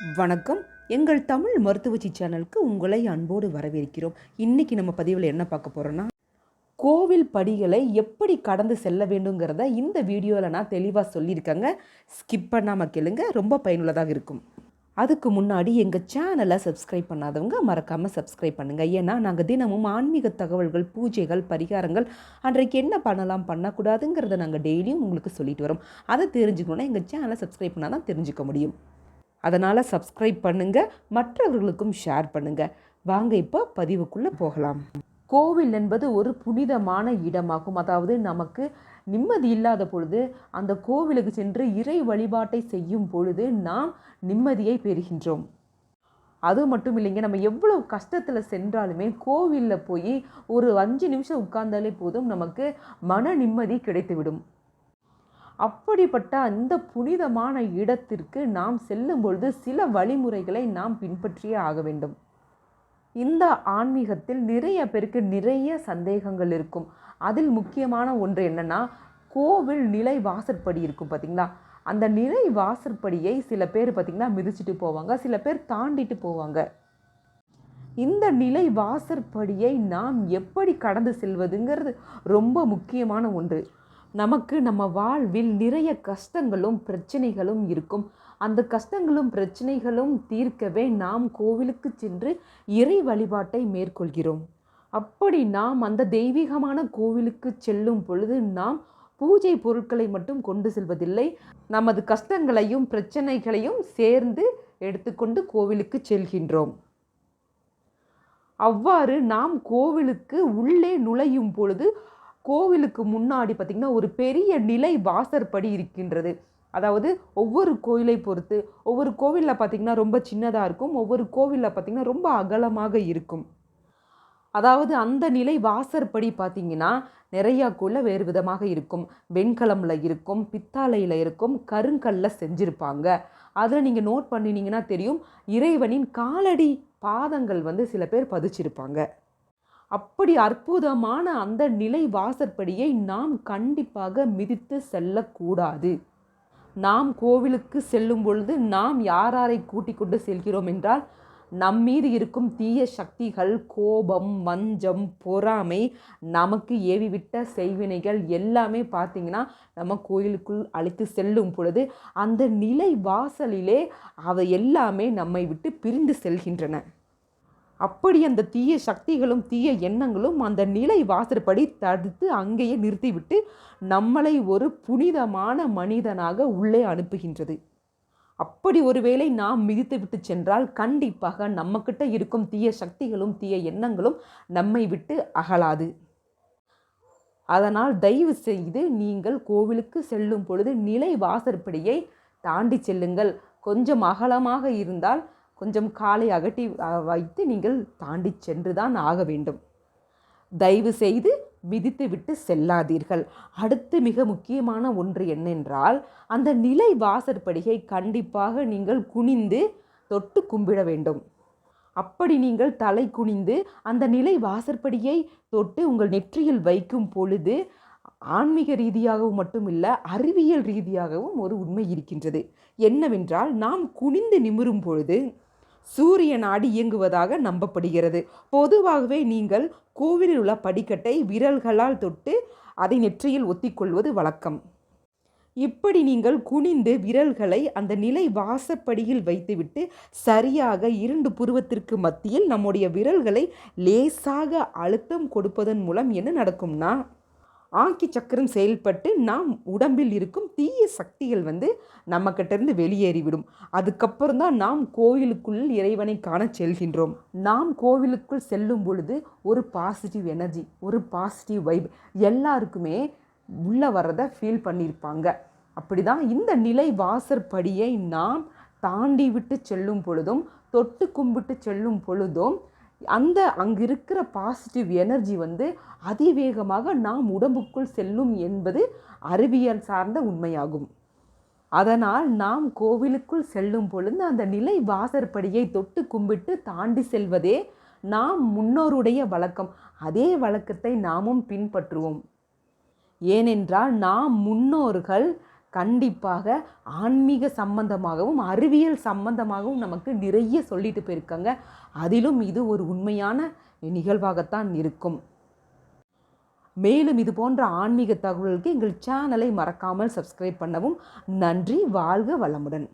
வணக்கம். எங்கள் தமிழ் மருத்துவச்சி சேனலுக்கு உங்களை அன்போடு வரவேற்கிறோம். இன்னைக்கு நம்ம பதிவில் என்ன பார்க்க போகிறோன்னா, கோவில் படிகளை எப்படி கடந்து செல்ல வேண்டுங்கிறத இந்த வீடியோவில் நான் தெளிவாக சொல்லியிருக்கேங்க. ஸ்கிப் பண்ணாமல் கேளுங்க, ரொம்ப பயனுள்ளதாக இருக்கும். அதுக்கு முன்னாடி எங்கள் சேனலை சப்ஸ்கிரைப் பண்ணாதவங்க மறக்காமல் சப்ஸ்கிரைப் பண்ணுங்கள். ஏன்னா நாங்கள் தினமும் ஆன்மீக தகவல்கள், பூஜைகள், பரிகாரங்கள், அன்றைக்கு என்ன பண்ணலாம் பண்ணக்கூடாதுங்கிறத நாங்கள் டெய்லியும் உங்களுக்கு சொல்லிட்டு வரோம். அதை தெரிஞ்சுக்கணுன்னா எங்கள் சேனலை சப்ஸ்கிரைப் பண்ணால் தான் தெரிஞ்சுக்க முடியும். அதனால் சப்ஸ்கிரைப் பண்ணுங்கள், மற்றவர்களுக்கும் ஷேர் பண்ணுங்கள். வாங்க இப்போ பதிவுக்குள்ளே போகலாம். கோவில் என்பது ஒரு புனிதமான இடமாகும். அதாவது நமக்கு நிம்மதி இல்லாத பொழுது அந்த கோவிலுக்கு சென்று இறை வழிபாட்டை செய்யும் பொழுது நாம் நிம்மதியை பெறுகின்றோம். அது மட்டும் இல்லைங்க, நம்ம எவ்வளோ கஷ்டத்தில் சென்றாலுமே கோவிலில் போய் ஒரு 5 நிமிஷம் உட்கார்ந்தாலே போதும், நமக்கு மன நிம்மதி கிடைத்துவிடும். அப்படிப்பட்ட அந்த புனிதமான இடத்திற்கு நாம் செல்லும் பொழுது சில வழிமுறைகளை நாம் பின்பற்றியே ஆக வேண்டும். இந்த ஆன்மீகத்தில் நிறைய பேருக்கு நிறைய சந்தேகங்கள் இருக்கும். அதில் முக்கியமான ஒன்று என்னன்னா, கோவில் நிலை வாசற்படி இருக்கும் பார்த்தீங்களா, அந்த நிலை வாசற்படியை சில பேர் பார்த்திங்கன்னா மிதிச்சுட்டு போவாங்க, சில பேர் தாண்டிட்டு போவாங்க. இந்த நிலை வாசற்படியை நாம் எப்படி கடந்து செல்வதுங்கிறது ரொம்ப முக்கியமான ஒன்று. நமக்கு நம்ம வாழ்வில் நிறைய கஷ்டங்களும் பிரச்சனைகளும் இருக்கும். அந்த கஷ்டங்களும் பிரச்சனைகளும் தீர்க்கவே நாம் கோவிலுக்கு சென்று இறை வழிபாட்டை மேற்கொள்கிறோம். அப்படி நாம் அந்த தெய்வீகமான கோவிலுக்கு செல்லும் பொழுது நாம் பூஜை பொருட்களை மட்டும் கொண்டு செல்வதில்லை, நமது கஷ்டங்களையும் பிரச்சனைகளையும் சேர்ந்து எடுத்துக்கொண்டு கோவிலுக்கு செல்கின்றோம். அவ்வாறு நாம் கோவிலுக்கு உள்ளே நுழையும் பொழுது கோவிலுக்கு முன்னாடி பார்த்திங்கன்னா ஒரு பெரிய நிலை வாசற்படி இருக்கின்றது. அதாவது ஒவ்வொரு கோயிலை பொறுத்து ஒவ்வொரு கோவிலில் பார்த்திங்கன்னா ரொம்ப சின்னதாக இருக்கும், ஒவ்வொரு கோவிலில் பார்த்திங்கன்னா ரொம்ப அகலமாக இருக்கும். அதாவது அந்த நிலை வாசற்படி பார்த்திங்கன்னா நிறையா கோயிலில் வேறு விதமாக இருக்கும். வெண்கலமில் இருக்கும், பித்தாளையில் இருக்கும், கருங்கல்லில் செஞ்சுருப்பாங்க. அதில் நீங்கள் நோட் பண்ணினீங்கன்னா தெரியும், இறைவனின் காலடி பாதங்கள் சில பேர் பதிச்சிருப்பாங்க. அப்படி அற்புதமான அந்த நிலை வாசற்படியை நாம் கண்டிப்பாக மிதித்து செல்லக்கூடாது. நாம் கோவிலுக்கு செல்லும் பொழுது நாம் யாரை கூட்டிக் கொண்டு செல்கிறோம் என்றால், நம்மீது இருக்கும் தீய சக்திகள், கோபம், வஞ்சம், பொறாமை, நமக்கு ஏவிவிட்ட செய்வினைகள் எல்லாமே பார்த்திங்கன்னா நம்ம கோயிலுக்குள் அழைத்து செல்லும் பொழுது அந்த நிலை வாசலிலே அவை எல்லாமே நம்மை விட்டு பிரிந்து செல்கின்றன. அப்படி அந்த தீய சக்திகளும் தீய எண்ணங்களும் அந்த நிலை வாசற்படி தடுத்து அங்கேயே நிறுத்திவிட்டு நம்மளை ஒரு புனிதமான மனிதனாக உள்ளே அனுப்புகின்றது. அப்படி ஒருவேளை நாம் மிதித்து விட்டு சென்றால் கண்டிப்பாக நம்மக்கிட்ட இருக்கும் தீய சக்திகளும் தீய எண்ணங்களும் நம்மை விட்டு அகலாது. அதனால் தயவு செய்து நீங்கள் கோவிலுக்கு செல்லும் பொழுது நிலை வாசற்படியை தாண்டி செல்லுங்கள். கொஞ்சம் அகலமாக இருந்தால் கொஞ்சம் காலை அகட்டி வைத்து நீங்கள் தாண்டி சென்று தான் ஆக வேண்டும். தயவு செய்து மிதித்து விட்டு செல்லாதீர்கள். அடுத்து மிக முக்கியமான ஒன்று என்னென்றால், அந்த நிலை வாசற்படியை கண்டிப்பாக நீங்கள் குனிந்து தொட்டு கும்பிட வேண்டும். அப்படி நீங்கள் தலை குனிந்து அந்த நிலை வாசற்படியை தொட்டு உங்கள் நெற்றியில் வைக்கும் பொழுது ஆன்மீக ரீதியாகவும் மட்டும் இல்லை, அறிவியல் ரீதியாகவும் ஒரு உண்மை இருக்கின்றது. என்னவென்றால், நாம் குனிந்து நிமிரும் பொழுது சூரிய நாடி இயங்குவதாக நம்பப்படுகிறது. பொதுவாகவே நீங்கள் கோவிலில் உள்ள படிக்கட்டை விரல்களால் தொட்டு அதை நெற்றியில் ஒத்திக்கொள்வது வழக்கம். இப்படி நீங்கள் குனிந்து விரல்களை அந்த நிலை வாசப்படியில் வைத்துவிட்டு சரியாக 2 புருவத்திற்கு மத்தியில் நம்முடைய விரல்களை லேசாக அழுத்தம் கொடுப்பதன் மூலம் என்ன நடக்கும்னா, ஆக்கி சக்கரம் செயல்பட்டு நாம் உடம்பில் இருக்கும் தீய சக்திகள் நம்மக்கிட்டேருந்து வெளியேறிவிடும். அதுக்கப்புறம் தான் நாம் கோவிலுக்குள் இறைவனை காண செல்கின்றோம். நாம் கோவிலுக்குள் செல்லும் பொழுது ஒரு பாசிட்டிவ் எனர்ஜி, ஒரு பாசிட்டிவ் வைப் எல்லாருக்குமே உள்ளே வரதை ஃபீல் பண்ணியிருப்பாங்க. அப்படி தான் இந்த நிலை வாசற்படியை நாம் தாண்டி விட்டு செல்லும் பொழுதும் தொட்டு கும்பிட்டு செல்லும் பொழுதும் அந்த அங்கு இருக்கிற பாசிட்டிவ் எனர்ஜி அதிவேகமாக நாம் உடம்புக்குள் செல்லும் என்பது அறிவியல் சார்ந்த உண்மையாகும். அதனால் நாம் கோவிலுக்குள் செல்லும் பொழுது அந்த நிலை வாசற்படியை தொட்டு கும்பிட்டு தாண்டி செல்வதே நாம் முன்னோருடைய வழக்கம். அதே வழக்கத்தை நாமும் பின்பற்றுவோம். ஏனென்றால் நாம் முன்னோர்கள் கண்டிப்பாக ஆன்மீக சம்பந்தமாகவும் அறிவியல் சம்பந்தமாகவும் நமக்கு நிறைய சொல்லிட்டு போயிருக்காங்க. அதிலும் இது ஒரு உண்மையான நிகழ்வாகத்தான் இருக்கும். மேலும் இது போன்ற ஆன்மீக தகவல்களுக்கு எங்கள் சேனலை மறக்காமல் சப்ஸ்கிரைப் பண்ணவும். நன்றி. வாழ்க வளமுடன்.